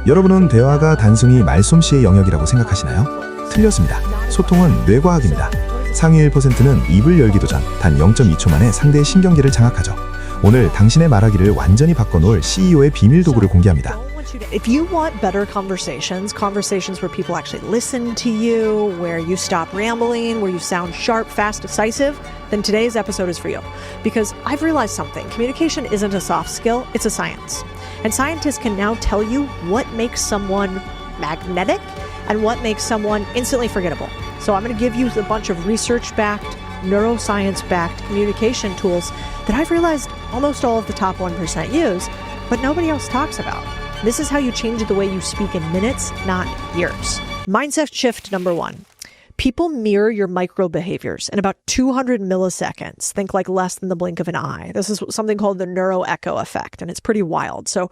여러분은 대화가 단순히 말솜씨의 영역이라고 생각하시나요? 틀렸습니다. 소통은 뇌과학입니다. 상위 1%는 입을 열기도 전 단 0.2초 만에 상대의 신경계를 장악하죠. 오늘 당신의 말하기를 완전히 바꿔놓을 CEO의 비밀 도구를 공개합니다. If you want better conversations where people actually listen to you, where you stop rambling, where you sound sharp, fast, decisive, then today's episode is for you. Because I've realized something. Communication isn't a soft skill, it's a science. And scientists can now tell you what makes someone magnetic and what makes someone instantly forgettable. So I'm going to give you a bunch of research-backed, neuroscience-backed communication tools that I've realized almost all of the top 1% use, but nobody else talks about. This is how you change the way you speak in minutes, not years. Mindset shift number 1. People mirror your micro behaviors in about 200 milliseconds. Think like less than the blink of an eye. This is something called the neuroecho effect, and it's pretty wild. So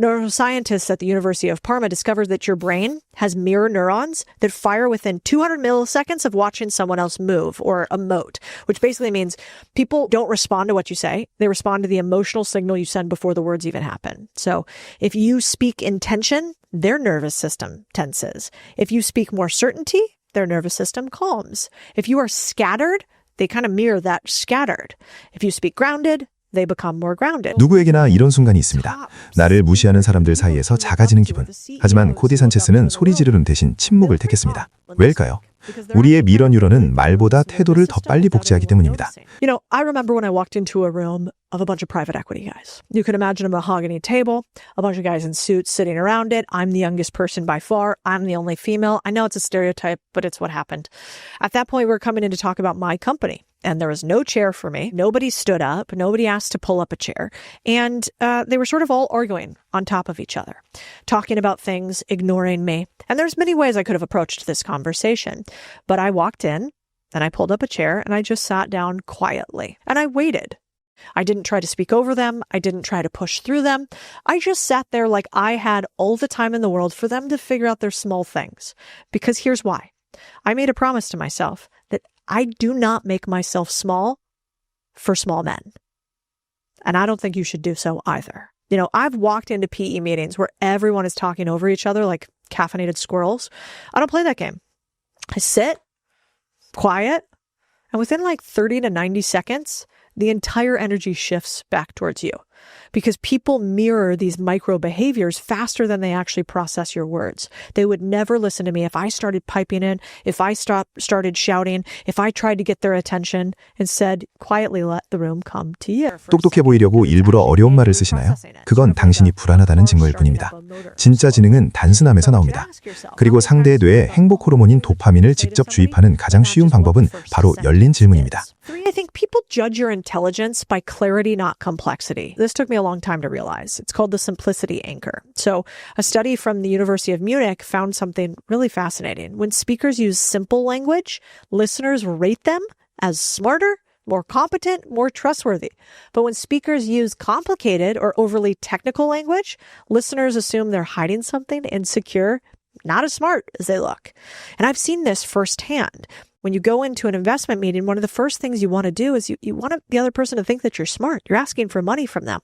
neuroscientists at the University of Parma discovered that your brain has mirror neurons that fire within 200 milliseconds of watching someone else move or emote, which basically means people don't respond to what you say. They respond to the emotional signal you send before the words even happen. So if you speak in tension, their nervous system tenses. If you speak more certainty, their nervous system calms. If you are scattered, they kind of mirror that scattered. If you speak grounded, they become more grounded. 누구에게나 이런 순간이 있습니다. 나를 무시하는 사람들 사이에서 작아지는 기분. 하지만 코디 산체스는 소리 지르는 대신 침묵을 택했습니다. 왜일까요? 우리의 미러 뉴런은 말보다 태도를 더 빨리 복제하기 때문입니다. You know, I remember when I walked into a room of a bunch of private equity guys. You could imagine a mahogany table, a bunch of guys in suits sitting around it. I'm the youngest person by far. I'm the only female. I know it's a stereotype, but it's what happened. At that point, we were coming in to talk about my company. And there was no chair for me. Nobody stood up. Nobody asked to pull up a chair. And they were sort of all arguing on top of each other, talking about things, ignoring me. And there's many ways I could have approached this conversation. But I walked in and I pulled up a chair and I just sat down quietly. And I waited. I didn't try to speak over them. I didn't try to push through them. I just sat there like I had all the time in the world for them to figure out their small things. Because here's why. I made a promise to myself that I do not make myself small for small men. And I don't think you should do so either. You know, I've walked into PE meetings where everyone is talking over each other like caffeinated squirrels. I don't play that game. I sit, quiet, and within like 30 to 90 seconds, the entire energy shifts back towards you. Because people mirror these micro behaviors faster than they actually process your words. They would never listen to me if I started piping in, if I started shouting, if I tried to get their attention. Instead, quietly let the room come to you. 똑똑해 보이려고 일부러 어려운 말을 쓰시나요? 그건 당신이 불안하다는 증거일 뿐입니다. 진짜 지능은 단순함에서 나옵니다. 그리고 상대의 뇌에 행복 호르몬인 도파민을 직접 주입하는 가장 쉬운 방법은 바로 열린 질문입니다. I think people judge your intelligence by clarity, not complexity. This took me a long time to realize. It's called the simplicity anchor. So a study from the University of Munich found something really fascinating. When speakers use simple language, listeners rate them as smarter, more competent, more trustworthy. But when speakers use complicated or overly technical language, listeners assume they're hiding something insecure, not as smart as they look. And I've seen this firsthand. When you go into an investment meeting, one of the first things you want to do is you want the other person to think that you're smart. You're asking for money from them.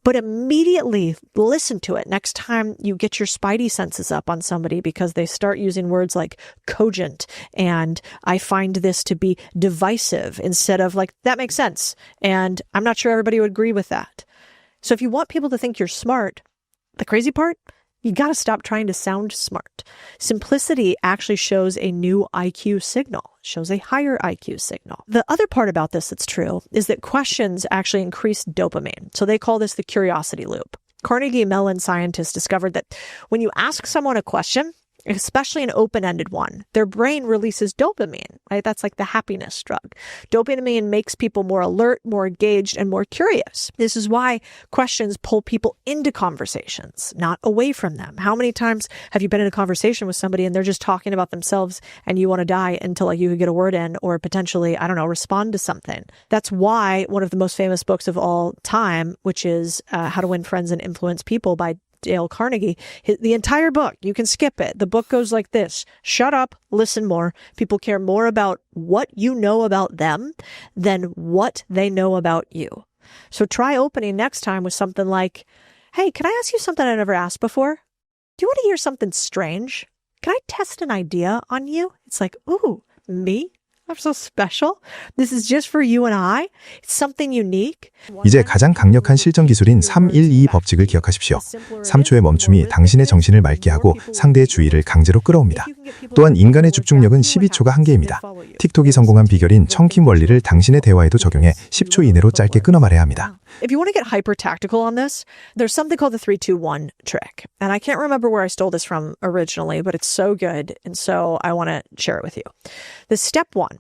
But immediately listen to it next time you get your spidey senses up on somebody because they start using words like cogent and I find this to be divisive instead of like, that makes sense. And I'm not sure everybody would agree with that. So if you want people to think you're smart, the crazy part, you got to stop trying to sound smart. Simplicity actually shows a new IQ signal, shows a higher IQ signal. The other part about this that's true is that questions actually increase dopamine. So they call this the curiosity loop. Carnegie Mellon scientists discovered that when you ask someone a question, especially an open-ended one, their brain releases dopamine, right? That's like the happiness drug. Dopamine makes people more alert, more engaged, and more curious. This is why questions pull people into conversations, not away from them. How many times have you been in a conversation with somebody and they're just talking about themselves and you want to die until like you could get a word in or potentially, I don't know, respond to something? That's why one of the most famous books of all time, which is How to Win Friends and Influence People by Dale Carnegie, the entire book, you can skip it. The book goes like this. Shut up, listen more. People care more about what you know about them than what they know about you. So try opening next time with something like, hey, can I ask you something I never asked before? Do you want to hear something strange? Can I test an idea on you? It's like, ooh, me? I'm so special. This is just for you and I. It's something unique. 이제 가장 강력한 실전 기술인 312 법칙을 기억하십시오. 3초의 멈춤이 당신의 정신을 맑게 하고 상대의 주의를 강제로 끌어옵니다. 또한 인간의 집중력은 12초가 한계입니다. 틱톡이 성공한 비결인 청킴 원리를 당신의 대화에도 적용해 10초 이내로 짧게 끊어 말해야 합니다. If you want to get hyper tactical on this, there's something called the 3-2-1 trick. And I can't remember where I stole this from originally, but it's so good. And so I want to share it with you. The step one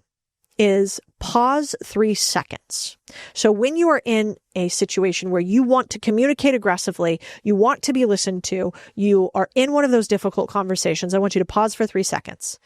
is pause 3 seconds. So when you are in a situation where you want to communicate aggressively, you want to be listened to, you are in one of those difficult conversations, I want you to pause for 3 seconds.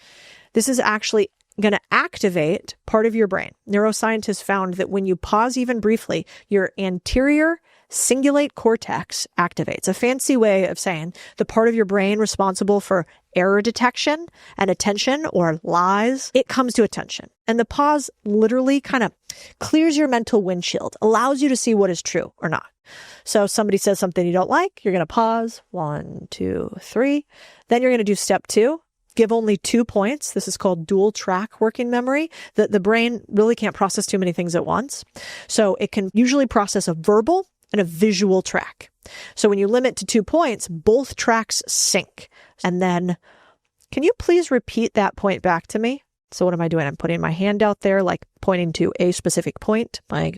This is actually going to activate part of your brain. Neuroscientists found that when you pause even briefly, your anterior cingulate cortex activates. A fancy way of saying the part of your brain responsible for error detection and attention or lies, it comes to attention. And the pause literally kind of clears your mental windshield, allows you to see what is true or not. So if somebody says something you don't like, you're going to pause, 1, 2, 3. Then you're going to do step 2. Give only 2 points. This is called dual track working memory. The brain really can't process too many things at once. So it can usually process a verbal and a visual track. So when you limit to 2 points, both tracks sync. And then, can you please repeat that point back to me? So what am I doing? I'm putting my hand out there, like pointing to a specific point. My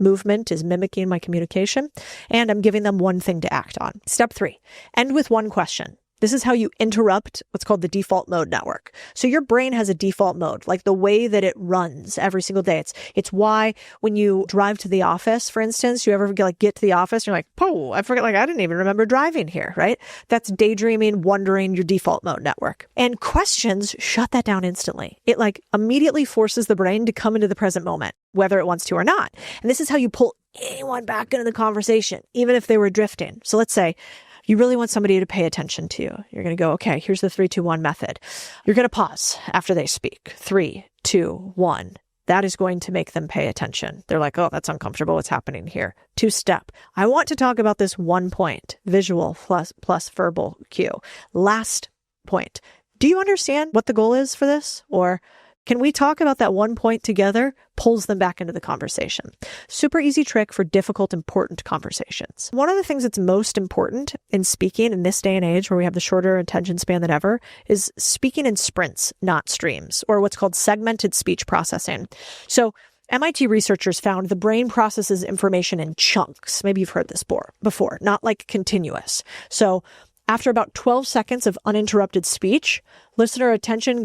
movement is mimicking my communication. And I'm giving them one thing to act on. Step 3, end with one question. This is how you interrupt what's called the default mode network. So your brain has a default mode, like the way that it runs every single day. It's why when you drive to the office, for instance, you ever get to the office and you're like, oh, I forgot, I didn't even remember driving here, right? That's daydreaming, wondering, your default mode network. And questions shut that down instantly. It immediately forces the brain to come into the present moment, whether it wants to or not. And this is how you pull anyone back into the conversation, even if they were drifting. So let's say you really want somebody to pay attention to you. You're going to go, okay, here's the 3-2-1 method. You're going to pause after they speak. 3, 2, 1. That is going to make them pay attention. They're like, oh, that's uncomfortable. What's happening here? 2-step. I want to talk about this 1 point. Visual plus verbal cue. Last point. Do you understand what the goal is for this? Or can we talk about that 1 point together? Pulls them back into the conversation. Super easy trick for difficult, important conversations. One of the things that's most important in speaking in this day and age where we have the shorter attention span than ever is speaking in sprints, not streams, or what's called segmented speech processing. So MIT researchers found the brain processes information in chunks. Maybe you've heard this before, not like continuous. So after about 12 seconds of uninterrupted speech, listener attention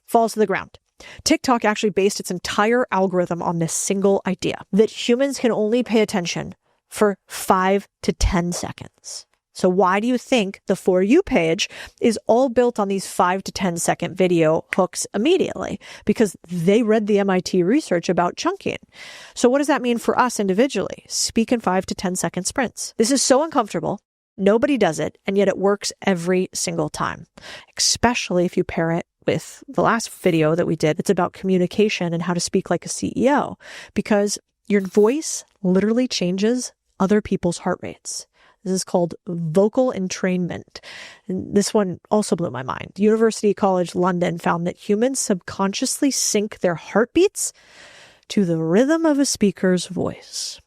falls to the ground. TikTok actually based its entire algorithm on this single idea that humans can only pay attention for 5 to 10 seconds. So why do you think the For You page is all built on these 5 to 10 second video hooks immediately? Because they read the MIT research about chunking. So what does that mean for us individually? Speak in 5 to 10 second sprints. This is so uncomfortable. Nobody does it, and yet it works every single time, especially if you pair it with the last video that we did. It's about communication and how to speak like a CEO, because your voice literally changes other people's heart rates. This is called vocal entrainment. And this one also blew my mind. University College London found that humans subconsciously sync their heartbeats to the rhythm of a speaker's voice.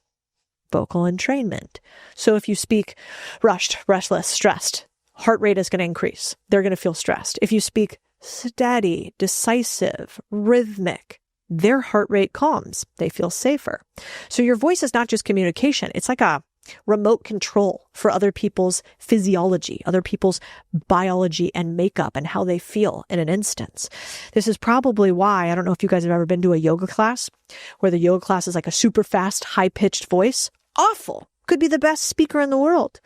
Vocal entrainment. So if you speak rushed, restless, stressed, heart rate is going to increase. They're going to feel stressed. If you speak steady, decisive, rhythmic, their heart rate calms. They feel safer. So your voice is not just communication. It's like a remote control for other people's physiology, other people's biology and makeup and how they feel in an instance. This is probably why, I don't know if you guys have ever been to a yoga class where the yoga class is like a super fast, high-pitched voice. Awful. Could be the best speaker in the world.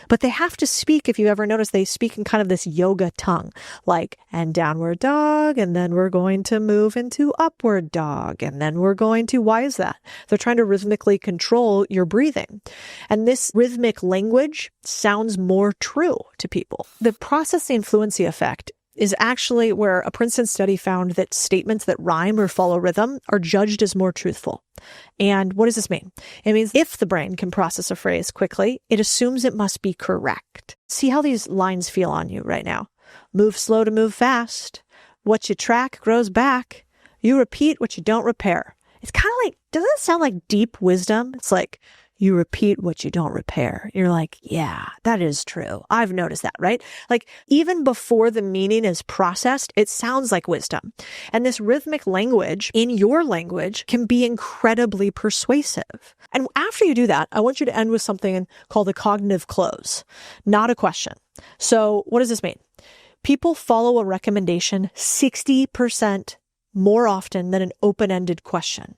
But they have to speak, if you ever notice, they speak in kind of this yoga tongue, like, and downward dog, and then we're going to move into upward dog, and then we're going to, why is that? They're trying to rhythmically control your breathing. And this rhythmic language sounds more true to people. The processing fluency effect is actually where a Princeton study found that statements that rhyme or follow rhythm are judged as more truthful. And what does this mean? It means if the brain can process a phrase quickly, it assumes it must be correct. See how these lines feel on you right now. Move slow to move fast. What you track grows back. You repeat what you don't repair. It's kind of like, doesn't it sound like deep wisdom? It's like, you repeat what you don't repair. You're like, yeah, that is true. I've noticed that, right? Like even before the meaning is processed, it sounds like wisdom. And this rhythmic language in your language can be incredibly persuasive. And after you do that, I want you to end with something called a cognitive close, not a question. So what does this mean? People follow a recommendation 60% more often than an open-ended question.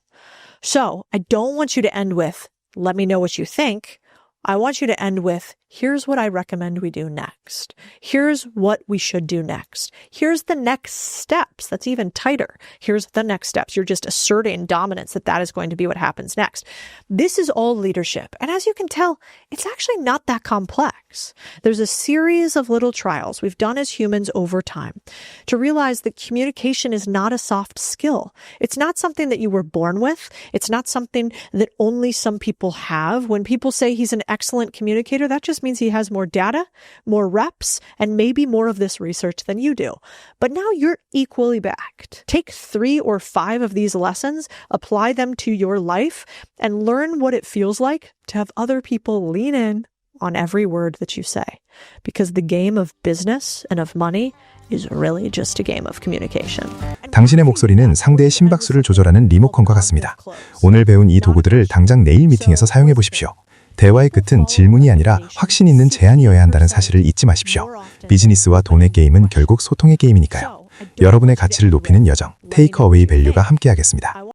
So I don't want you to end with, let me know what you think. I want you to end with, here's what I recommend we do next. Here's what we should do next. Here's the next steps. That's even tighter. Here's the next steps. You're just asserting dominance that is going to be what happens next. This is all leadership. And as you can tell, it's actually not that complex. There's a series of little trials we've done as humans over time to realize that communication is not a soft skill. It's not something that you were born with. It's not something that only some people have. When people say he's an excellent communicator, that just means he has more data, more reps, and maybe more of this research than you do. But now you're equally backed. Take 3 or 5 of these lessons, apply them to your life, and learn what it feels like to have other people lean in on every word that you say. Because the game of business and of money is really just a game of communication. 당신의 목소리는 상대의 심박수를 조절하는 리모컨과 같습니다. 오늘 배운 이 도구들을 당장 내일 미팅에서 사용해 보십시오. 대화의 끝은 질문이 아니라 확신 있는 제안이어야 한다는 사실을 잊지 마십시오. 비즈니스와 돈의 게임은 결국 소통의 게임이니까요. 여러분의 가치를 높이는 여정, 테이크 어웨이 밸류가 함께하겠습니다.